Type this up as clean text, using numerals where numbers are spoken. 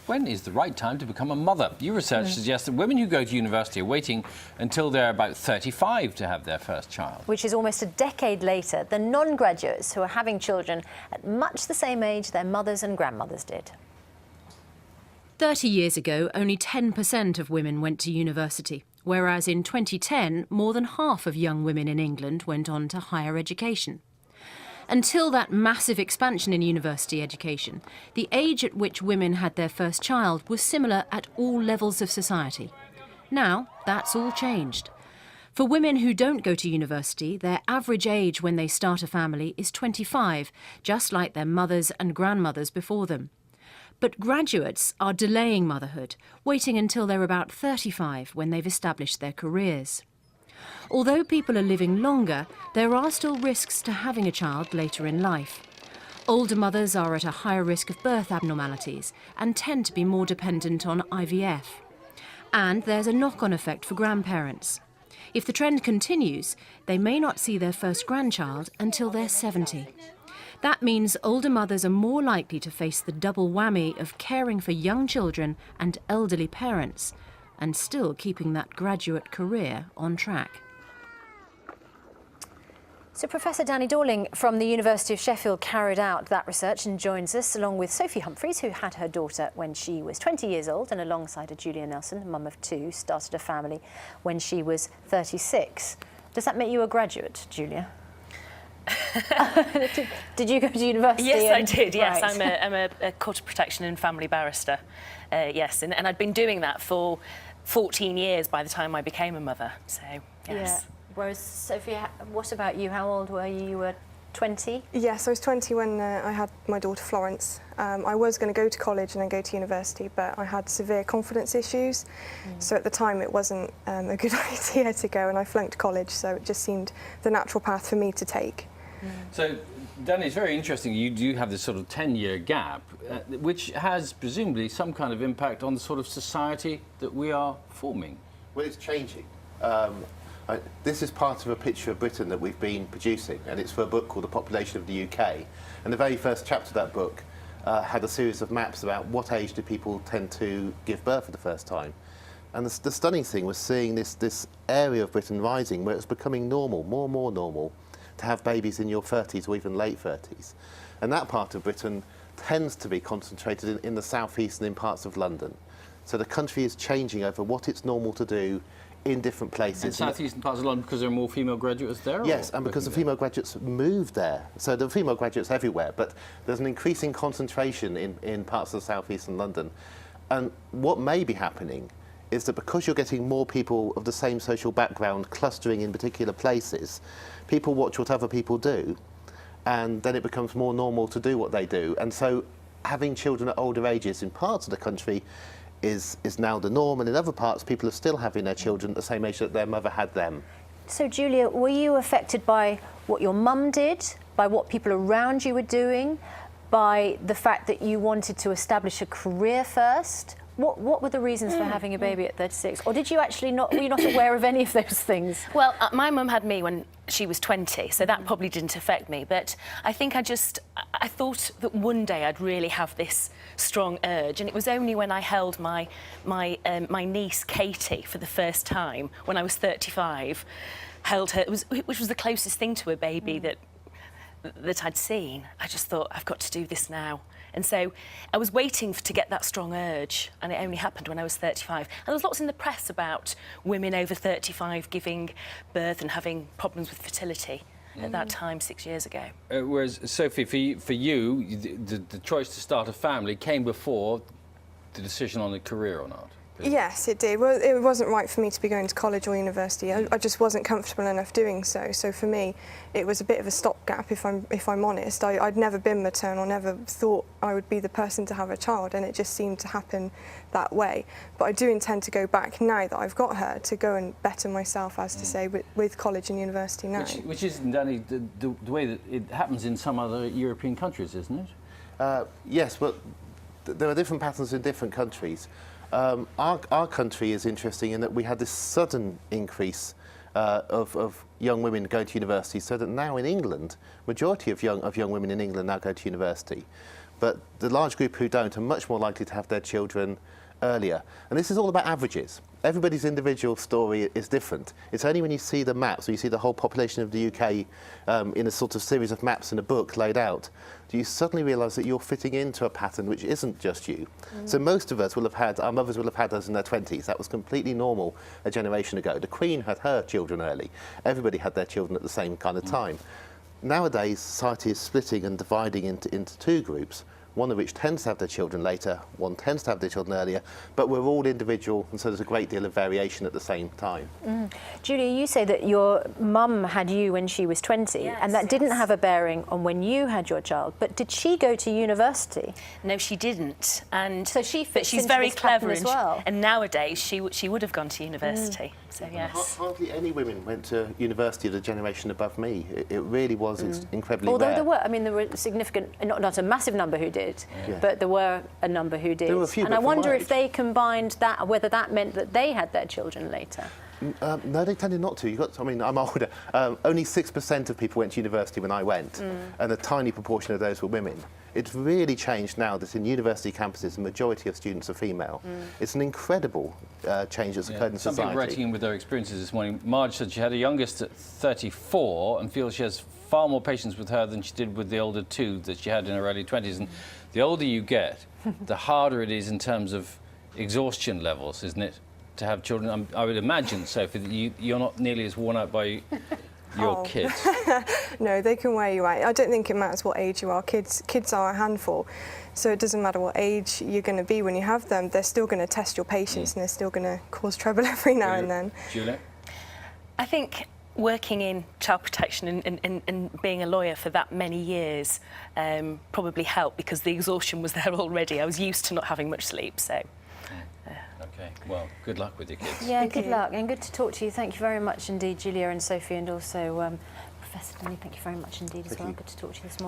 When is the right time to become a mother? Your research suggests that women who go to university are waiting until they're about 35 to have their first child. Which is almost a decade later than non-graduates who are having children at much the same age their mothers and grandmothers did. 30 years ago, only 10% of women went to university, whereas in 2010, more than half of young women in England went on to higher education. Until that massive expansion in university education, the age at which women had their first child was similar at all levels of society. Now, that's all changed. For women who don't go to university, their average age when they start a family is 25, just like their mothers and grandmothers before them. But graduates are delaying motherhood, waiting until they're about 35 when they've established their careers. Although people are living longer, there are still risks to having a child later in life. Older mothers are at a higher risk of birth abnormalities and tend to be more dependent on IVF. And there's a knock-on effect for grandparents. If the trend continues, they may not see their first grandchild until they're 70. That means older mothers are more likely to face the double whammy of caring for young children and elderly parents, and still keeping that graduate career on track. So Professor Danny Dorling from the University of Sheffield carried out that research and joins us, along with Sophie Humphreys, who had her daughter when she was 20 years old, and alongside her Julia Nelson, mum of two, started a family when she was 36. Does that make you a graduate, Julia? Did you go to university? Yes, I did. Yes, right. I'm a court of protection and family barrister. Yes, and I'd been doing that for 14 years by the time I became a mother. So yes. Yeah. Whereas Sophie, what about you? How old were you? You were 20? Yes, I was 20 when I had my daughter Florence. I was going to go to college and then go to university, but I had severe confidence issues. So at the time it wasn't a good idea to go, and I flunked college, so it just seemed the natural path for me to take. So, Danny, it's very interesting. You do have this sort of 10-year gap, which has presumably some kind of impact on the sort of society that we are forming. Well, it's changing. This is part of a picture of Britain that we've been producing, and it's for a book called The Population of the UK. And the very first chapter of that book had a series of maps about what age do people tend to give birth for the first time. And the stunning thing was seeing this area of Britain rising where it's becoming normal, more and more normal, to have babies in your 30s or even late 30s. And that part of Britain tends to be concentrated in the southeast and in parts of London. So the country is changing over what it's normal to do in different places. And southeastern parts of London because there are more female graduates there? Yes, and because the female graduates moved there. So there are female graduates everywhere, but there's an increasing concentration in parts of the southeast and London. And what may be happening is that because you're getting more people of the same social background clustering in particular places, people watch what other people do, and then it becomes more normal to do what they do. And so having children at older ages in parts of the country is now the norm, and in other parts people are still having their children at the same age that their mother had them. So Julia, were you affected by what your mum did, by what people around you were doing, by the fact that you wanted to establish a career first? What were the reasons for having a baby at 36? Or did you actually were you not aware of any of those things? Well, my mum had me when she was 20, so that probably didn't affect me. But I think I thought that one day I'd really have this strong urge, and it was only when I held my niece Katie for the first time when I was 35, held her, which was the closest thing to a baby that I'd seen. I just thought, I've got to do this now. And so I was waiting to get that strong urge, and it only happened when I was 35. And there was lots in the press about women over 35 giving birth and having problems with fertility at that time 6 years ago. Whereas, Sophie, for you, the choice to start a family came before the decision on a career or not? Yes, it did. Well, it wasn't right for me to be going to college or university. I just wasn't comfortable enough doing so. So for me, it was a bit of a stopgap, if I'm honest. I'd never been maternal, never thought I would be the person to have a child, and it just seemed to happen that way. But I do intend to go back now that I've got her to go and better myself, as to say, with college and university now. Which isn't, Danny, the way that it happens in some other European countries, isn't it? Yes, but there are different patterns in different countries. Our country is interesting in that we had this sudden increase of young women going to university, so that now in England, majority of young women in England now go to university. but the large group who don't are much more likely to have their children earlier. And this is all about averages. Everybody's individual story is different. It's only when you see the maps, or you see the whole population of the UK in a sort of series of maps in a book laid out, do you suddenly realise that you're fitting into a pattern which isn't just you. So most of us will have had, our mothers will have had us in their 20s. That was completely normal a generation ago. The Queen had her children early. Everybody had their children at the same kind of time. Nowadays, society is splitting and dividing into two groups, one of which tends to have their children later, one tends to have their children earlier, but we're all individual, and so there's a great deal of variation at the same time. Julia, you say that your mum had you when she was 20, and that didn't have a bearing on when you had your child, but did she go to university? No, she didn't. And So she but fits she's into very this pattern clever, as well. and nowadays she would have gone to university. So yes. Hardly any women went to university of the generation above me. It really was incredibly Although rare. there were significant, not a massive number who did, but there were a number who did. There were a few, and but I from wonder my if age. they combined that, whether that meant that they had their children later. No, they tended not to. I mean, I'm older. Only 6% of people went to university when I went, and a tiny proportion of those were women. It's really changed now that in university campuses, the majority of students are female. It's an incredible change that's occurred in Some society. people writing in with their experiences this morning. Marge said she had a youngest at 34 and feels she has far more patience with her than she did with the older two that she had in her early 20s. And the older you get, the harder it is in terms of exhaustion levels, isn't it, to have children? I would imagine, Sophie, that you're not nearly as worn out by your kids. No, they can wear you out. I don't think it matters what age you are. Kids are a handful, so it doesn't matter what age you're going to be when you have them. They're still going to test your patience and they're still going to cause trouble every now and then. Julia? I think working in child protection and being a lawyer for that many years probably helped, because the exhaustion was there already. I was used to not having much sleep, so. Okay, well, good luck with your kids. Yeah, good luck and good to talk to you. Thank you very much indeed, Julia and Sophie, and also Professor Danny. Thank you very much indeed as well. Good to talk to you this morning.